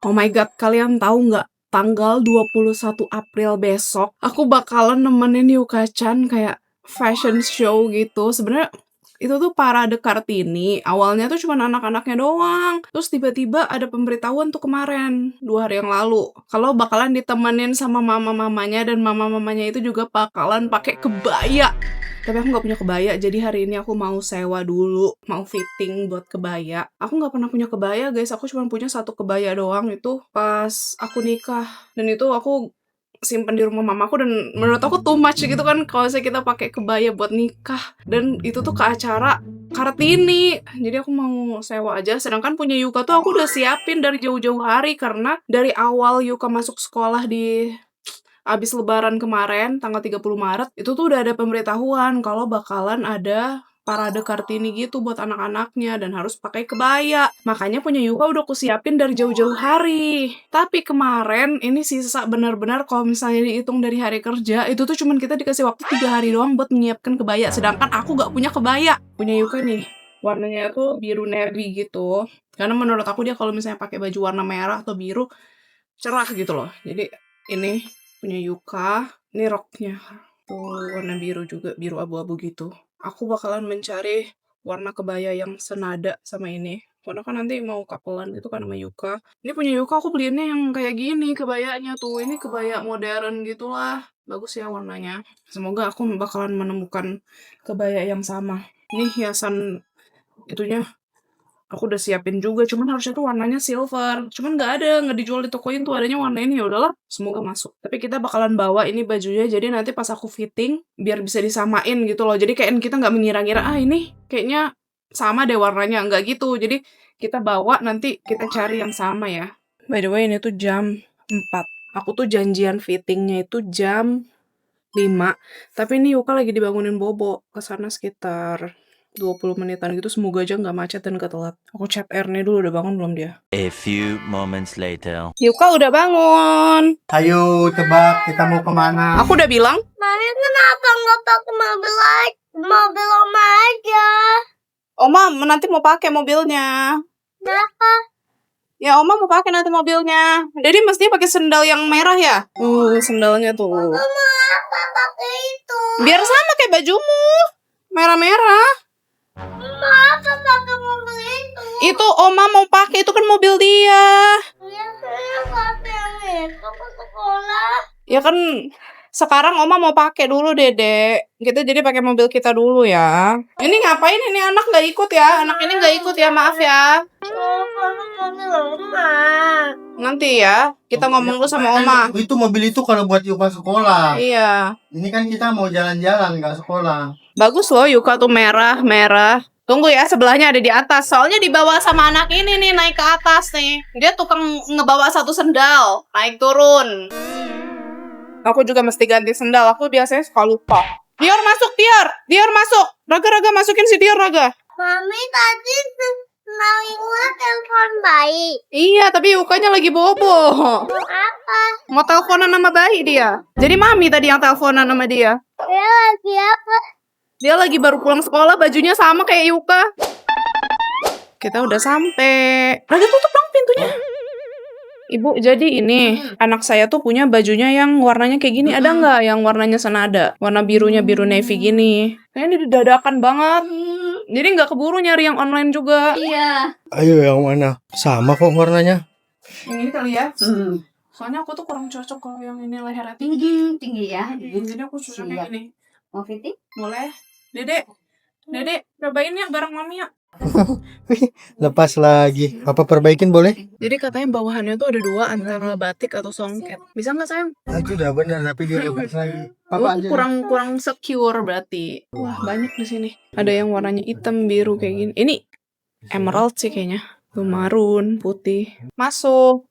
Oh my god, kalian tahu nggak? Tanggal 21 April besok, aku bakalan nemenin Yuka-chan kayak fashion show gitu. Sebenarnya itu tuh parade Kartini. Awalnya tuh cuma anak-anaknya doang. Terus tiba-tiba ada pemberitahuan tuh kemarin, 2 hari yang lalu. Kalau bakalan ditemenin sama mama-mamanya dan mama-mamanya itu juga bakalan pakai kebaya. Tapi aku nggak punya kebaya, jadi hari ini aku mau sewa dulu, mau fitting buat kebaya. Aku nggak pernah punya kebaya, guys. Aku cuma punya satu kebaya doang itu pas aku nikah. Dan itu aku simpen di rumah mamaku dan menurut aku too much gitu kan kalau misalnya kita pakai kebaya buat nikah. Dan itu tuh ke acara Kartini. Jadi aku mau sewa aja. Sedangkan punya Yuka tuh aku udah siapin dari jauh-jauh hari karena dari awal Yuka masuk sekolah di abis lebaran kemarin, tanggal 30 Maret, itu tuh udah ada pemberitahuan kalau bakalan ada parade Kartini gitu buat anak-anaknya dan harus pakai kebaya. Makanya punya Yuka udah aku siapin dari jauh-jauh hari. Tapi kemarin ini sisa benar-benar kalau misalnya dihitung dari hari kerja, itu tuh cuman kita dikasih waktu 3 hari doang buat menyiapkan kebaya. Sedangkan aku gak punya kebaya. Punya Yuka nih, warnanya tuh biru navy gitu. Karena menurut aku dia kalau misalnya pakai baju warna merah atau biru, cerah gitu loh. Jadi ini punya Yuka, ini roknya tuh warna biru juga, biru abu-abu gitu. Aku bakalan mencari warna kebaya yang senada sama ini. Karena kan nanti mau kapelan gitu kan sama Yuka. Ini punya Yuka aku beliinnya yang kayak gini kebayanya tuh. Ini kebaya modern gitulah. Bagus ya warnanya. Semoga aku bakalan menemukan kebaya yang sama. Ini hiasan itunya aku udah siapin juga, cuman harusnya tuh warnanya silver. Cuman nggak dijual di toko tuh adanya warna ini. Ya udahlah, semoga masuk. Tapi kita bakalan bawa ini bajunya, jadi nanti pas aku fitting biar bisa disamain gitu loh. Jadi kayak kita nggak mengira-ngira ini kayaknya sama deh warnanya, nggak gitu. Jadi kita bawa nanti kita cari yang sama ya. By the way ini tuh jam 4. Aku tuh janjian fittingnya itu jam 5. Tapi ini Yuka lagi dibangunin Bobo. Kesana sekitar 20 menitan gitu, semoga aja nggak macet dan gak telat. Aku chat Erne dulu, udah bangun belum dia? A few moments later. Yuka udah bangun. Ayo tebak kita mau kemana? Aku udah bilang. Mami kenapa nggak pakai mobil Oma aja? Oma nanti mau pakai mobilnya. Kenapa? Ya Oma mau pakai nanti mobilnya. Jadi mestinya pakai sendal yang merah ya? Sendalnya tuh. Mama apa pakai itu? Biar sama kayak bajumu. Merah-merah. Mama apa pakai mobil itu? Itu Oma mau pakai, itu kan mobil dia. Ya saya pakai yang itu ke sekolah. Ya kan sekarang Oma mau pakai dulu, Dedek. Kita jadi pakai mobil kita dulu ya. Ini ngapain ini anak nggak ikut ya? Anak ini nggak ikut ya, maaf ya. Oh, pakai mobil Oma. Nanti ya, kita ngomong dulu sama Oma. Itu mobil itu kalau buat Yuka sekolah. Iya. Ini kan kita mau jalan-jalan nggak sekolah. Bagus loh Yuka tuh merah. Tunggu ya, sebelahnya ada di atas. Soalnya dibawa sama anak ini nih, naik ke atas nih. Dia tukang ngebawa satu sendal, naik turun. Aku juga mesti ganti sendal. Aku biasanya suka lupa. Dior masuk, Dior masuk. Raga masukin si Dior, Raga. Mami tadi mau telepon bayi. Iya, tapi Yukanya lagi bobo. Mau apa? Mau teleponan sama bayi dia. Jadi Mami tadi yang teleponan sama dia. Dia lagi apa? Dia lagi baru pulang sekolah, bajunya sama kayak Yuka. Kita udah sampai. Raga tutup dong pintunya. Ibu, jadi ini anak saya tuh punya bajunya yang warnanya kayak gini. Ada nggak yang warnanya senada? Warna birunya biru navy gini. Kayaknya ini dadakan banget. Jadi nggak keburu nyari yang online juga. Iya. Ayo yang mana? Sama kok warnanya. Yang ini kali ya. Soalnya aku tuh kurang cocok kalau yang ini lehernya tinggi. Tinggi ya. Jadi aku cocoknya ini. Mau fitting? Boleh? Dedek, cobain ya bareng Mami ya. Lepas lagi. Papa perbaikin boleh? Jadi katanya bawahannya tuh ada 2 antara batik atau songket. Bisa nggak sayang? Itu udah benar tapi dia lepas lagi. Papa aja. Kurang secure berarti. Wah banyak di sini. Ada yang warnanya hitam, biru kayak gini. Ini emerald sih kayaknya. Tuh marun, putih. Masuk.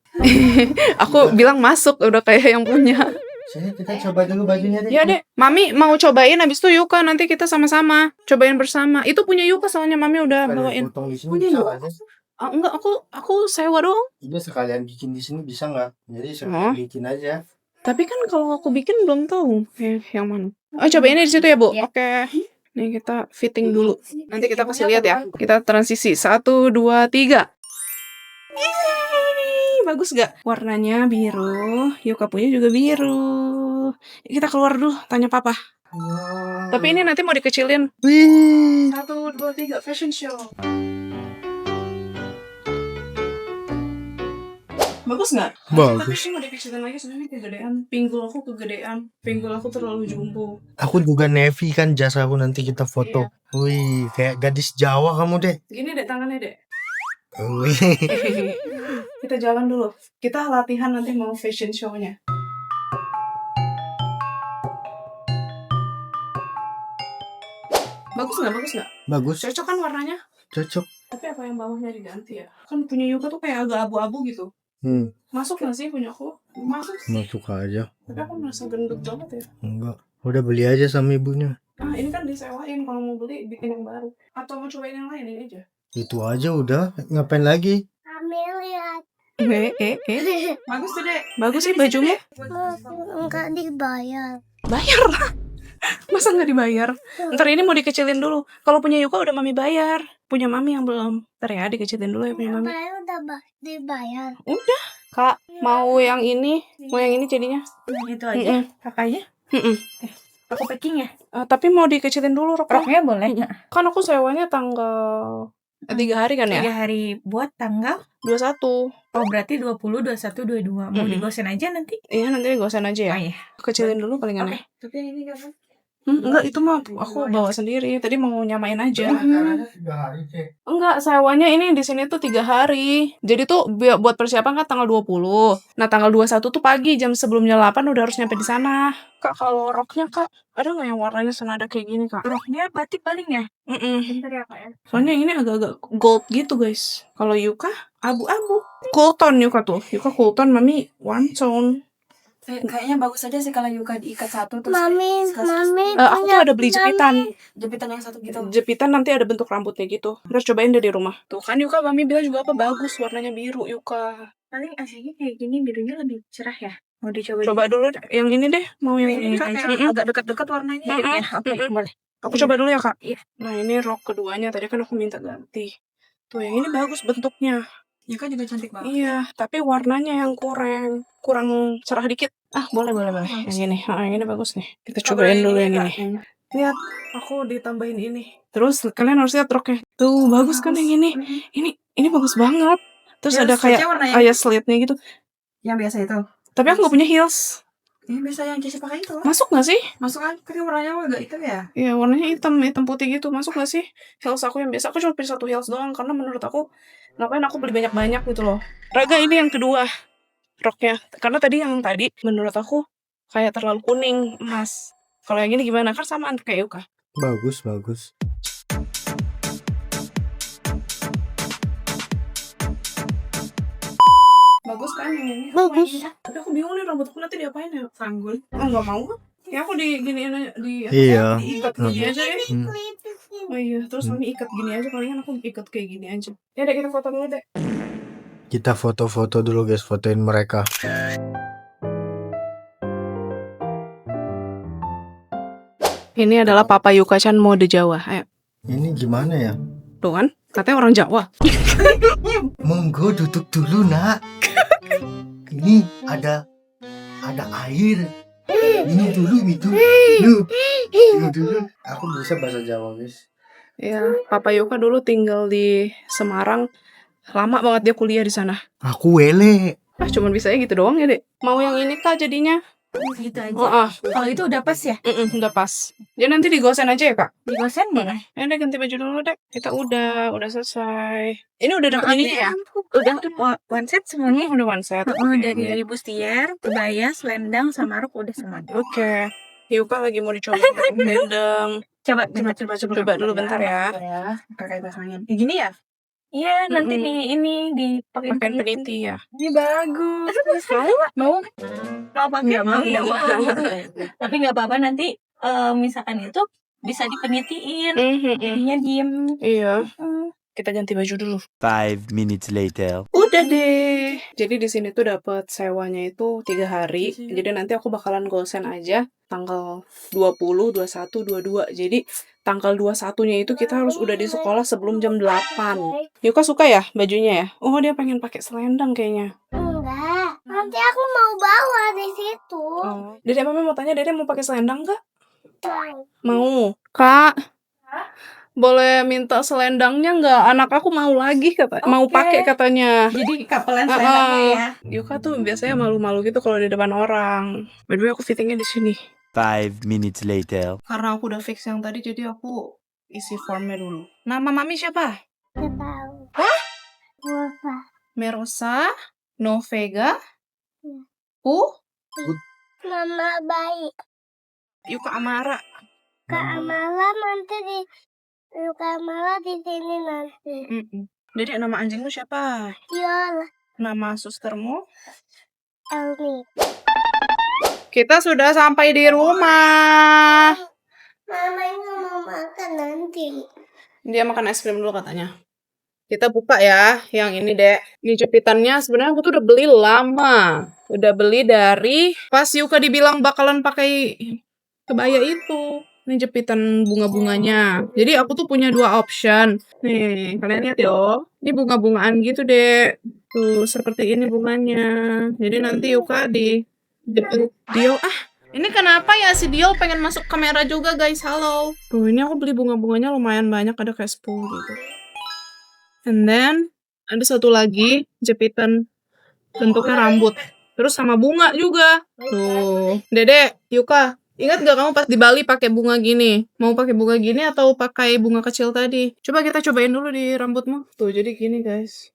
Aku bilang masuk udah kayak yang punya. Sini kita coba dulu bajunya deh. Ya deh, Mami mau cobain habis itu Yuka nanti kita sama-sama cobain bersama. Itu punya Yuka soalnya Mami udah bawain. Potong di sini Punya bisa Yuka. nggak sih? Enggak, aku sewa dong. Udah sekalian bikin di sini bisa nggak? Jadi Oh. bikin aja. Tapi kan kalau aku bikin belum tahu yang mana. Oh, cobainnya di situ ya, Bu. Ya. Oke. Nih kita fitting dulu. Nanti kita kasih lihat ya. Kita transisi. 1, 2, 3. bagus gak? Warnanya biru, Yuka punya juga biru. Kita keluar dulu, tanya papa. Wow. Tapi ini nanti mau dikecilin. Wih. 1, 2, 3, fashion show. Bagus nggak? Tapi Bagus. sih mau dikecilin lagi sebenarnya kegedean. Pinggul aku kegedean. Pinggul aku terlalu jumbo. Aku juga navy kan jas aku, nanti kita foto. Wih, kayak gadis Jawa kamu deh. Gini deh tangannya deh. Wih. Kita jalan dulu. Kita latihan nanti mau fashion show-nya. Bagus nggak? Bagus nggak? Bagus, Cocok kan warnanya? cocok. Tapi apa yang bawahnya diganti ya? Kan punya Yuka tuh kayak agak abu-abu gitu. Masuk nggak sih punya aku? Masuk sih. Masuk aja. Tapi aku merasa gendut banget ya. Enggak. Udah beli aja sama ibunya. Ah, ini kan disewain. Kalau mau beli bikin yang baru. Atau mau cobain yang lain ini aja. Itu aja udah. Ngapain lagi? Amelia. Bagus tuh dek. Bagus sih bajunya. Enggak dibayar. Bayar lah. Masa nggak dibayar? Ntar ini mau dikecilin dulu. Kalau punya Yuka udah mami bayar. Punya mami yang belum. Ntar ya dikecilin dulu ya punya mami. Saya udah dibayar. Udah. Kak, mau yang ini? Mau yang ini jadinya? Itu aja kakaknya. Aku packing ya. Tapi mau dikecilin dulu roknya. Roknya boleh nggak? Kan aku sewanya tanggal 3 hari kan ya? 3 hari buat tanggal. 21. Oh berarti 20, 21, 22. Mau digosen aja nanti. Iya nanti gosen aja ya. Oh iya. Kecilin dulu palingan ya. Tapi yang ini kapan? Enggak, itu mah aku bawa sendiri. Tadi mau nyamain aja. 3 hari, Cek. Enggak, sewanya ini di sini tuh 3 hari. Jadi tuh buat persiapan kan tanggal 20. Nah, tanggal 21 tuh pagi jam sebelumnya 8 udah harus nyampe di sana. Kak, kalau roknya Kak, ada nggak yang warnanya senada kayak gini, Kak? Roknya batik paling ya. Mm-mm. Bentar ya kak ya. Soalnya yang ini agak-agak gold gitu, guys. Kalau Yuka abu-abu. Cool tone Yuka tuh. Yuka cool tone, mami one tone. Kayaknya bagus aja sih kalau Yuka diikat satu terus. Mami, Aku tuh ada beli jepitan. Jepitan yang satu gitu. Jepitan nanti ada bentuk rambutnya gitu. Terus cobain deh di rumah. Tuh kan Yuka, mami bilang juga apa bagus warnanya biru Yuka. Paling aslinya kayak gini birunya lebih cerah ya. Mau dicoba. Coba dulu deh. Yang ini deh. Mau yang ini Kak? Yang agak dekat-dekat warnanya. Mm-mm. Ya. Oke, boleh. Aku coba dulu ya Kak. Iya. Nah ini rok keduanya. Tadi kan aku minta ganti. Tuh yang ini bagus bentuknya. Yuka juga cantik banget. Iya. Tapi warnanya yang kurang cerah dikit. Boleh. Yang ini. Yang ini bagus nih. Kita cobain dulu yang ini. Lihat. Aku ditambahin ini. Terus kalian harus lihat roknya. Tuh bagus kan yang ini. Ini bagus banget. Terus ada kayak slitnya gitu. Yang biasa itu. Tapi aku gak punya heels. Ini biasa yang Cici pakai itu. Masuk gak sih? Masuk aja. Tapi warnanya agak hitam ya. Iya warnanya hitam putih gitu. Masuk gak sih? Heels aku yang biasa. Aku cuma pilih 1 heels doang. Karena menurut aku ngapain aku beli banyak-banyak gitu loh. Raga ini yang kedua roknya. Karena yang tadi menurut aku kayak terlalu kuning emas. Kalau yang ini gimana? Kan samaan kayak Yuka. Bagus. Bagus kan yang ini? Bagus. Tapi aku bingung nih rambutku nanti diapain ya? Sanggul. Gak mau. Ya aku diginiin aja. Iya. Diikat gini aja ya. Hmm. Oh iya. Terus mami ikat gini aja. Palingan aku ikat kayak gini aja. Ya deh kita foto dulu deh. Kita foto-foto dulu guys, fotoin mereka. Ini adalah Papa Yuka-chan mode Jawa. Ayo. Ini gimana ya? Tuh kan? Katanya orang Jawa. Monggo duduk dulu nak. Ini ada air. Minum dulu. Minum dulu. Aku bisa bahasa Jawa guys. Ya, Papa Yuka dulu tinggal di Semarang. Lama banget dia kuliah di sana. Aku wele. Cuman bisanya gitu doang ya, Dek. Mau yang ini Kak jadinya? Gitu aja. Kalau itu udah pas ya? Udah pas. Jadi nanti digosen aja ya, Kak? Digosen boleh. Ya udah ganti baju dulu, Dek. Kita udah selesai. Ini udah dapet ini ya? Udah one set semuanya. Udah one set. Dari bustier, kebaya, selendang, sama rok udah semuanya. Oke. Yuka lagi mau dicoba dendeng. Coba dulu bentar ya. Pakai pasangin. Kayak gini ya? Iya, nanti ini dipakai peniti ya. Ini bagus. Mau? Nggak mau. Tapi nggak apa-apa nanti misalkan itu bisa dipenitiin. Jadinya diem. Iya. Kita ganti baju dulu. 5 minutes later. Udah deh. Jadi di sini tuh dapat sewanya itu 3 hari. Jadi nanti aku bakalan gosen aja tanggal 20, 21, 22. Jadi tanggal 21-nya itu kita harus udah di sekolah sebelum jam 8. Yuka suka ya bajunya ya? Oh, dia pengen pakai selendang kayaknya. Nanti aku mau bawa di situ. Oh. Dede mama mau tanya, Dede mau pakai selendang nggak? Mau. Mau. Kak, boleh minta selendangnya nggak? Anak aku mau lagi mau Oke. pakai katanya. Jadi kapelan selendangnya ya. Yuka tuh biasanya malu-malu gitu kalau di depan orang. By the way, aku fittingnya di sini. 5 minutes later. Karena aku udah fix yang tadi, jadi aku isi formnya dulu. Nama mami siapa? Gak tahu. Hah? Apa? Merosa, Novega, Iya. Mama baik. Yuka Amara. Kak Amala nanti di Kak Amala di sini nanti. Jadi nama anjingmu siapa? Yola, Nama sustermu? Elmi. Kita sudah sampai di rumah. Mama ini mau makan nanti. Dia makan es krim dulu katanya. Kita buka ya, yang ini dek. Ini jepitannya sebenarnya aku tuh udah beli lama. Udah beli dari pas Yuka dibilang bakalan pakai kebaya itu. Ini jepitan bunga-bunganya. Jadi aku tuh punya 2 option. Nih, kalian lihat yo. Ini bunga-bungaan gitu dek. Tuh, seperti ini bunganya. Jadi nanti Yuka di Dio. Ini kenapa ya si Dio pengen masuk kamera juga guys, halo. Tuh, ini aku beli bunga-bunganya lumayan banyak, ada kayak 10 gitu. And then, ada satu lagi, jepitan bentuknya rambut. Terus sama bunga juga. Tuh, Dede, Yuka, ingat gak kamu pas di Bali pakai bunga gini? Mau pakai bunga gini atau pakai bunga kecil tadi? Coba kita cobain dulu di rambutmu. Tuh, jadi gini guys.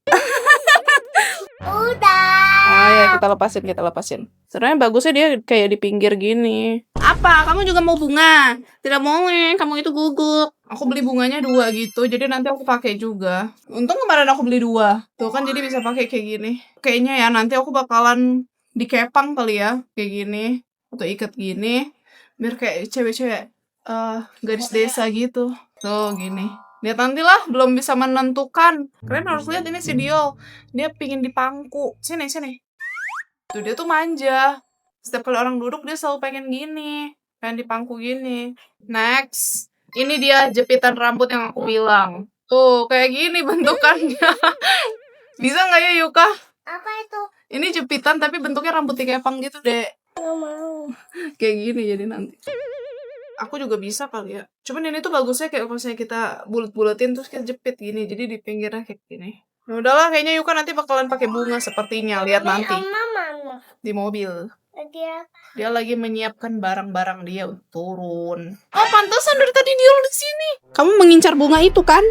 Udah. Ya, kita lepasin. Sebenarnya bagusnya dia kayak di pinggir gini. Apa? Kamu juga mau bunga? Tidak boleh, kamu itu guguk. Aku beli bunganya 2 gitu, jadi nanti aku pakai juga. Untung kemarin aku beli 2. Tuh kan jadi bisa pakai kayak gini. Kayaknya ya nanti aku bakalan dikepang kali ya, kayak gini. Atau ikat gini. Biar kayak cewek-cewek gadis desa gitu. Tuh, gini. Lihat nantilah, belum bisa menentukan. Kalian harus lihat ini si Dio. Dia pingin dipangku. Sini. Tuh, dia tuh manja. Setiap kali orang duduk, dia selalu pengen gini. Pengen dipangku gini. Next. Ini dia jepitan rambut yang aku bilang. Tuh, kayak gini bentukannya. Bisa nggak ya, Yuka? Apa itu? Ini jepitan tapi bentuknya rambut dikepang gitu, Dek. Gak mau. Kayak gini jadi nanti. Aku juga bisa kali ya. Cuman ini tuh bagusnya kayak kalau misalnya kita bulet-buletin terus kita jepit gini. Jadi di pinggirnya kayak gini. Ya udahlah, kayaknya Yuka nanti bakalan pakai bunga sepertinya. Lihat nanti Mama mana? di mobil. Dia Dia lagi menyiapkan barang-barang dia untuk turun. Oh, pantesan dari tadi dia di sini. Kamu mengincar bunga itu kan?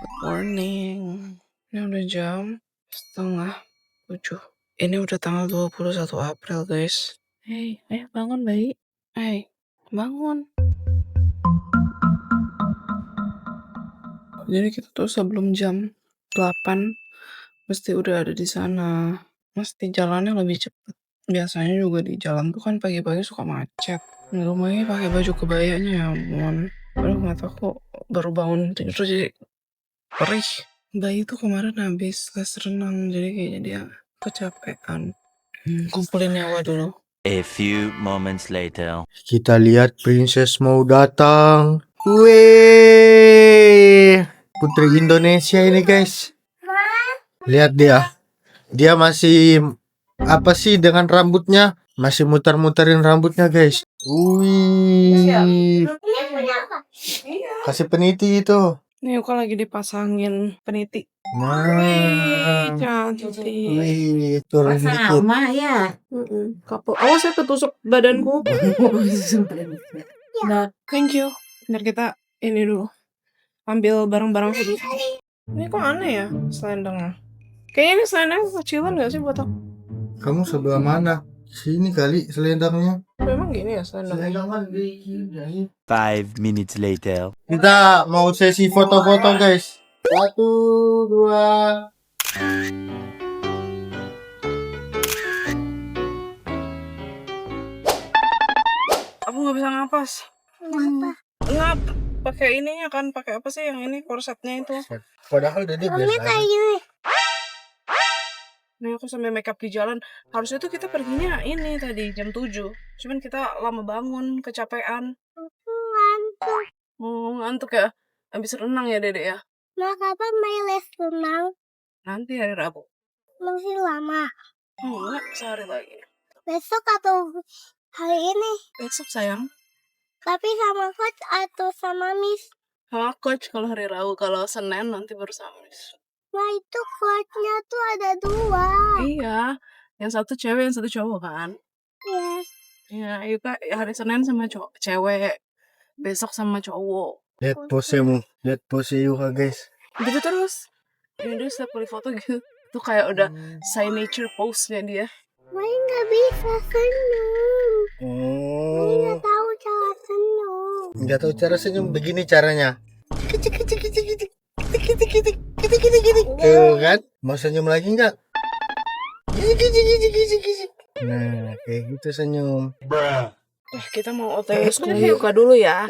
Good morning. Ini udah jam 6:30. Ini udah tanggal 21 April, guys. Hei, ayo bangun, bayi. Hei, bangun. Jadi kita tuh sebelum jam 8 mesti udah ada di sana. Mesti jalannya lebih cepet. Biasanya juga di jalan tuh kan pagi-pagi suka macet. Di rumah ini pakai baju kebayanya ya ampun. Aduh, mataku baru bangun tidur jadi perih. Bayi tuh kemarin habis les renang, jadi kayaknya dia kecapean. Kumpulin nyawa dulu. A few moments later. Kita lihat princess mau datang. Wih, putri Indonesia ini guys. Lihat dia. Dia masih apa sih dengan rambutnya? Masih muter-muterin rambutnya guys. Wih. ini punya apa? Kasih peniti itu. Nih Yuka lagi dipasangin peniti. Nah. Cantik. Wih, turun dikit. ya. Kapok. Awas ya ketusuk badanku. Nah, thank you. Biar kita ini dulu. Ambil barang-barang dulu. Ini kok aneh ya selendangnya. Kayaknya ini selendang kecilan gak sih buat aku? Kamu sebelah mana? Sini kali selendangnya. Memang gini ya selendangnya. 5 minutes later. Kita mau sesi foto-foto guys. 1, 2. Aku nggak bisa napas. Kenapa? Ngap. Pakai ininya kan, pakai apa sih yang ini korsetnya itu? Padahal Dede Mami biasa kayak aja. gini. Nih aku sampai makeup di jalan. Harusnya tuh kita perginya ini tadi jam 7. Cuman kita lama bangun, kecapean. Ngantuk. Ngantuk ya. Habis renang ya Dede ya. Nah, kapan main les renang? Nanti hari Rabu. Masih lama. Enggak, sehari lagi. Besok atau hari ini? Besok sayang. Tapi sama coach atau sama miss? Sama coach kalau hari Rabu, kalau Senin nanti baru sama Miss. Nah itu coachnya tuh ada 2. Iya, yang satu cewek, yang satu cowok kan. Yes. Iya, Yuka hari Senin sama cewek, besok sama cowok. Lihat posemu, lihat pose Yuka guys. Gitu terus. Ini dia setiap kali foto gitu. Tuh kayak udah signature pose-nya dia. Mai nggak bisa senyum. Mai Oh, nggak tahu cara senyum. nggak tahu cara senyum, begini caranya. Tuh kan, mau senyum lagi nggak? Nah, kayak gitu senyum. Kita mau OTW sekolah Yuka dulu ya.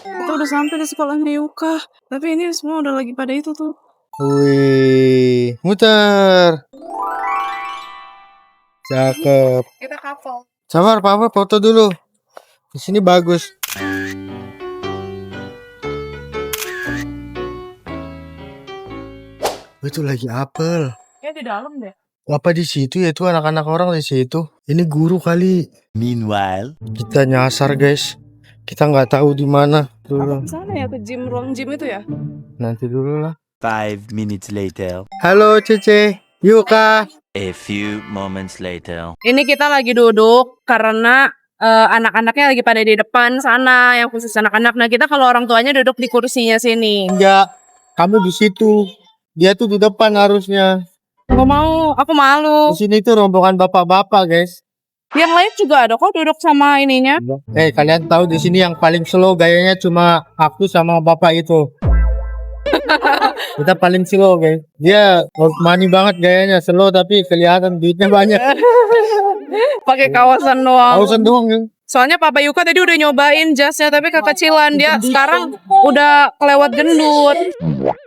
Kita udah sampai di sekolahnya Yuka. Tapi ini semua udah lagi pada itu tuh. Wih, muter. Cakep. Kita couple. Sabar, papa foto dulu. Di sini bagus. Itu lagi apel. Kayak di dalam deh. Apa di situ ya, itu anak-anak orang di situ. Ini guru kali. Meanwhile, Kita nyasar guys. Kita nggak tahu di mana. Dulu. Ke sana ya, ke gym, ruang gym itu ya. Nanti dulu lah. 5 minutes later. Halo Cece, Yuka. A few moments later. Ini kita lagi duduk karena anak-anaknya lagi pada di depan sana, yang khusus anak-anak. Nah, kita kalau orang tuanya duduk di kursinya sini. Enggak, kamu di situ. Dia tuh di depan harusnya. Gak mau, aku malu. Di sini tuh rombongan bapak-bapak guys. Yang lain juga ada kok duduk sama ininya. Kalian tahu di sini yang paling slow gayanya cuma aku sama bapak itu. Kita paling slow guys. Dia money banget gayanya, slow tapi kelihatan duitnya banyak. Pakai kawasan doang. Pausan doang ya. Soalnya Papa Yuka tadi udah nyobain jasnya tapi kekecilan dia. Sekarang udah kelewat gendut.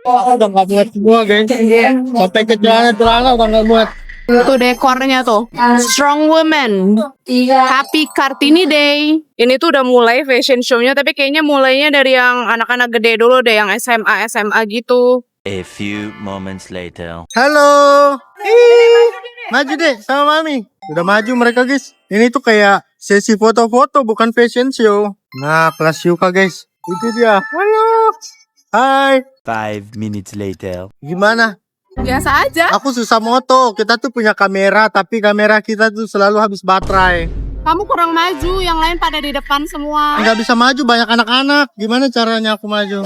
Udah nggak muat semua guys. Sampai ke celana udah nggak muat. Itu dekornya tuh. Strong Women. Happy Kartini Day. Ini tuh udah mulai fashion show-nya tapi kayaknya mulainya dari yang anak-anak gede dulu deh, yang SMA gitu. A few moments later. Halo. Maju deh sama mami. Udah maju mereka guys. Ini tuh kayak sesi foto-foto bukan fashion show. Nah, kelas Yuka guys. Itu dia. Halo. Hai. 5 minutes later. Gimana? Biasa aja. Aku susah moto. Kita tuh punya kamera, tapi kamera kita tuh selalu habis baterai. Kamu kurang maju, yang lain pada di depan semua. Nggak bisa maju, banyak anak-anak. Gimana caranya aku maju?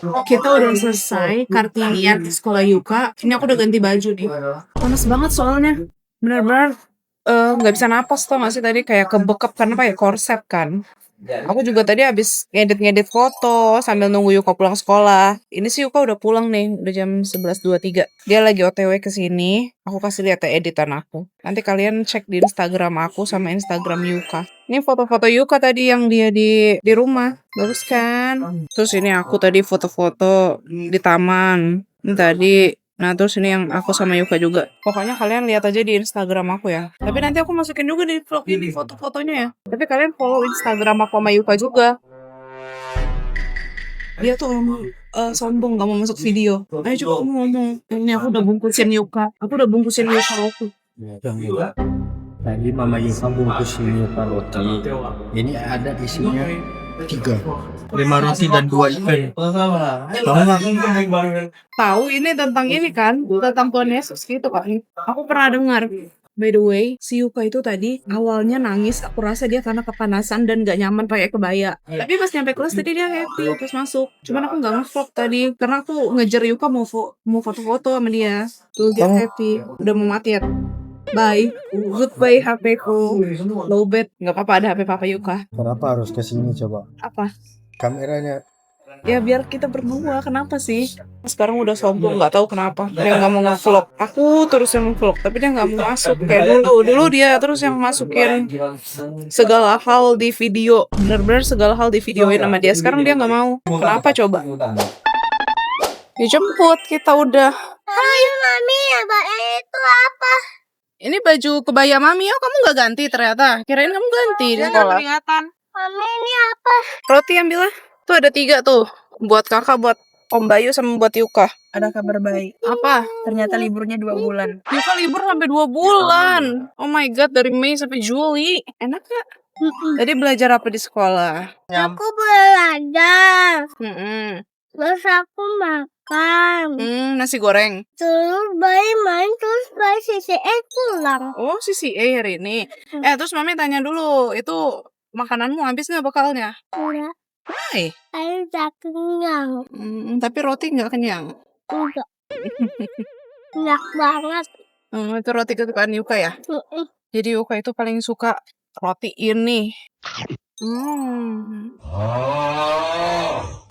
Kita udah selesai Kartinian di sekolah Yuka. Ini aku udah ganti baju nih. Panas banget soalnya. Bener-bener nggak bisa napas tau gak sih tadi, kayak kebekep karena pakai korset kan. Aku juga tadi habis ngedit foto sambil nunggu Yuka pulang sekolah. Ini sih Yuka udah pulang nih, udah jam 11.23. Dia lagi OTW ke sini. Aku kasih lihat ya editan aku. Nanti kalian cek di Instagram aku sama Instagram Yuka. Ini foto-foto Yuka tadi yang dia di rumah. Bagus kan? Terus ini aku tadi foto-foto di taman. Ini tadi. Nah terus ini yang aku sama Yuka juga. Pokoknya kalian lihat aja di Instagram aku ya. Tapi nanti aku masukin juga di vlog ini foto-fotonya ya. Tapi kalian follow Instagram aku sama Yuka juga. Dia tuh sombong gak mau masuk video. Ayo coba kamu ngomong. Ini aku udah bungkusin Yuka. Aku udah bungkusin Yuka aku. Tadi mama Yuka bungkusin Yuka roti. Ini ada isinya 3. 5 roti dan 2 ikan. Tahu nggak? Tahu ini tentang ini kan? Tentang Tuhan Yesus gitu kan? Aku pernah dengar. By the way, si Yuka itu tadi awalnya nangis. Aku rasa dia karena kepanasan dan gak nyaman pakai kebaya. Tapi pas nyampe kelas tadi dia happy pas masuk. Cuman aku gak nge-vlog tadi karena aku ngejar Yuka mau foto-foto sama dia. Tuh dia happy. Udah mau mati ya. Bye. Goodbye HP ku. Lowbat. Gak apa-apa ada HP Papa Yuka. Kenapa harus ke sini coba? Apa? Kameranya. Ya biar kita berdua. Kenapa sih? Sekarang udah sombong, nggak tahu kenapa. Dia nggak mau nge-vlog. Aku terus yang nge-vlog, tapi dia nggak mau masuk kayak dulu. Dulu dia terus yang masukin segala hal di video. Bener-bener segala hal di videoin sama dia. Sekarang dia nggak mau. Kenapa coba? Dijemput, kita udah. Hai mami, itu apa? Ini baju kebaya mami, oh kamu nggak ganti ternyata. Kirain kamu ganti di sekolah. Mami ini apa? Roti ambil lah. Tuh ada 3 tuh. Buat kakak, buat Om Bayu sama buat Yuka. Ada kabar baik. Apa? Ternyata liburnya 2 bulan. Yuka libur sampai 2 bulan. Oh my god, dari Mei sampai Juli. Enak gak? Tadi belajar apa di sekolah? Aku belajar. Mm-mm. Terus aku makan. Nasi goreng. Terus bayi main, terus bayi sisi pulang. Oh, CCA hari ini. Terus Mami tanya dulu, itu makananmu habis nggak bekalnya? Enggak, Hai. saya udah kenyang. Tapi roti nggak kenyang. Enggak. Enak banget. Itu roti kesukaan Yuka ya? Mm-mm. Jadi Yuka itu paling suka roti ini.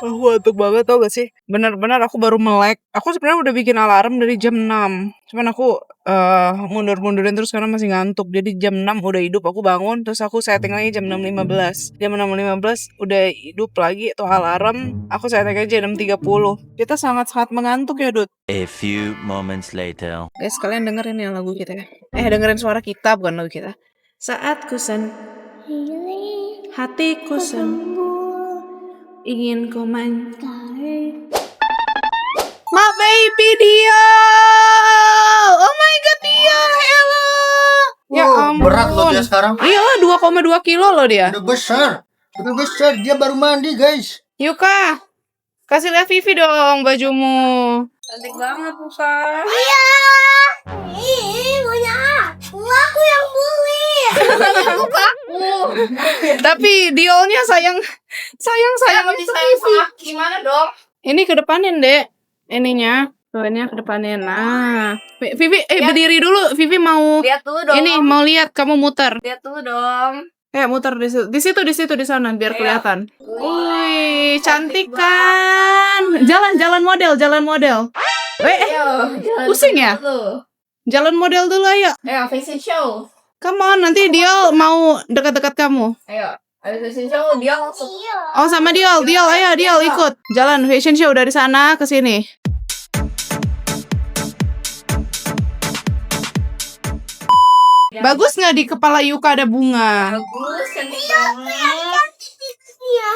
Aku ngantuk banget tau gak sih? Benar-benar aku baru melek. Aku sebenarnya udah bikin alarm dari jam 6. Cuman aku mundur-mundurin terus karena masih ngantuk. Jadi jam 6 udah hidup, aku bangun. Terus aku setting lagi jam 6.15. Jam 6.15 udah hidup lagi tuh alarm. Aku setting aja jam 6.30. Kita sangat-sangat mengantuk ya, Dut. A few moments later. Guys, kalian dengerin ya lagu kita ya. Dengerin suara kita, bukan lagu kita. Saat Ini hatiku sembuh. ingin kau Tarik. Ma baby dia. Oh my god dia. Hello. Ya ampun. Berat loh dia sekarang. Iya, 2,2 kilo loh dia. Udah besar. Dia baru mandi guys. Yuka, kasih lihat Vivi dong bajumu. Cantik banget Yuka. Iya. Ih, punya aku yang bully. Tapi Diolnya sayang habis Vivi. Gimana dong? Ini kedepanin dek. Ininya. Tuh ini ke depannya. Nah, Vivi berdiri dulu. Vivi mau Lihat dulu dong. ini mau lihat kamu muter. Lihat dulu dong. Muter di situ. Di situ di sana biar kelihatan. Wih, cantik kan. Jalan model. Pusing ya? Jalan model dulu ayo. Ayo, fashion show. Come on, nanti dia mau dekat-dekat kamu. Ayo, fashion show dia langsung. Oh, sama Diol ayo Diol ikut. Jalan fashion show dari sana ke sini. Bagus nggak di kepala Yuka ada bunga? Bagus, cantik banget. Iya.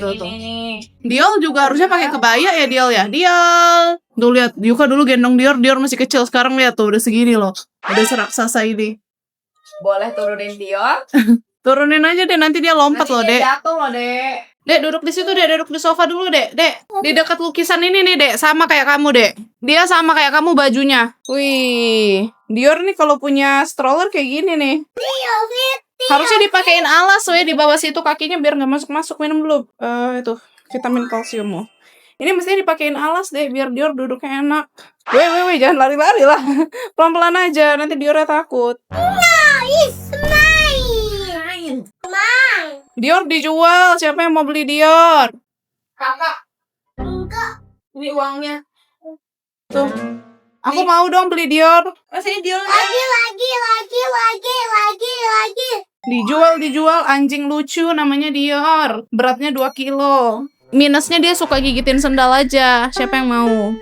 Tuh. Ini. Diol juga harusnya pakai kebaya ya Diol ya. Diol. Tuh lihat Yuka dulu gendong Dior masih kecil, sekarang lihat tuh udah segini loh. Udah seraksasa ini. Boleh turunin Dior. Turunin aja deh, nanti dia lompat loh, Dek. Jatuh loh, Dek. Dek, duduk di situ, Dek. Duduk di sofa dulu, Dek. Dek, di dekat lukisan ini nih, Dek. Sama kayak kamu, Dek. Dia sama kayak kamu bajunya. Wih, Dior nih kalau punya stroller kayak gini nih. Harusnya dipakein alas ya di bawah situ kakinya biar nggak masuk-masuk. Minum dulu itu vitamin kalsiummu. Ini mestinya dipakein alas deh biar Dior duduknya enak. Weh, jangan lari-lari lah. Pelan-pelan aja, nanti Diornya takut. Dior dijual, siapa yang mau beli Dior? Kakak, Enggak. ini uangnya. Tuh, aku mau dong beli Dior. Masih Dior. Lagi. Dijual, anjing lucu namanya Dior. Beratnya 2 kilo. Minusnya dia suka gigitin sendal aja. Siapa yang mau?